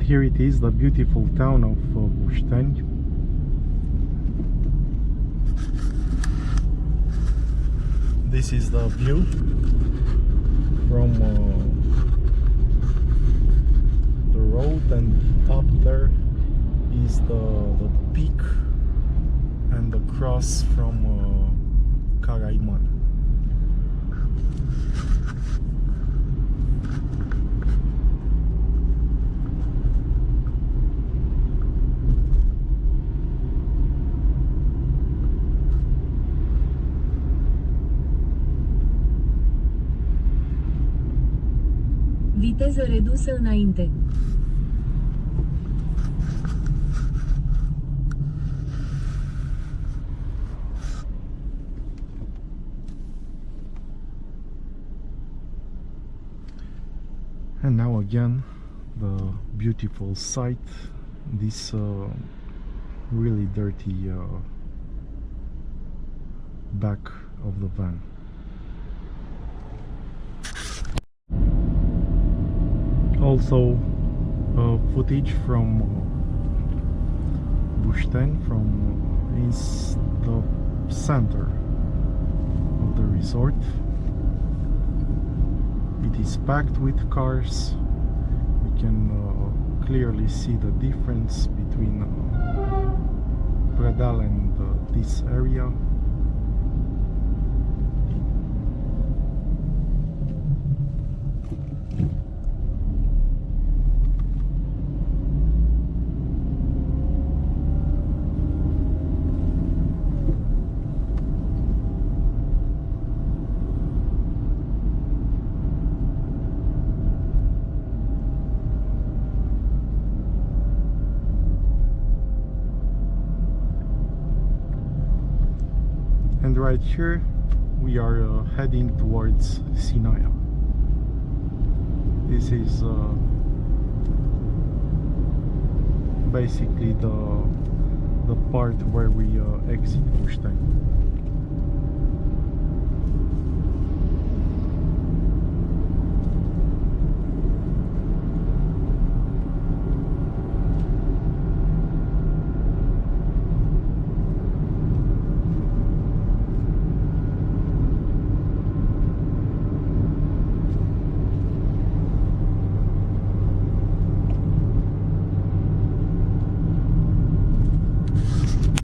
here it is, the beautiful town of Busteni. This is the view from the road, and up there is the peak and the cross from Caraiman. Viteză redusă înainte. And now again, the beautiful sight, this really dirty back of the van. Also footage from Busteni, from is the center of the resort. It is packed with cars. We can clearly see the difference between Pradal and this area. And right here we are heading towards Sinaia. This is basically the part where we exit Busteni.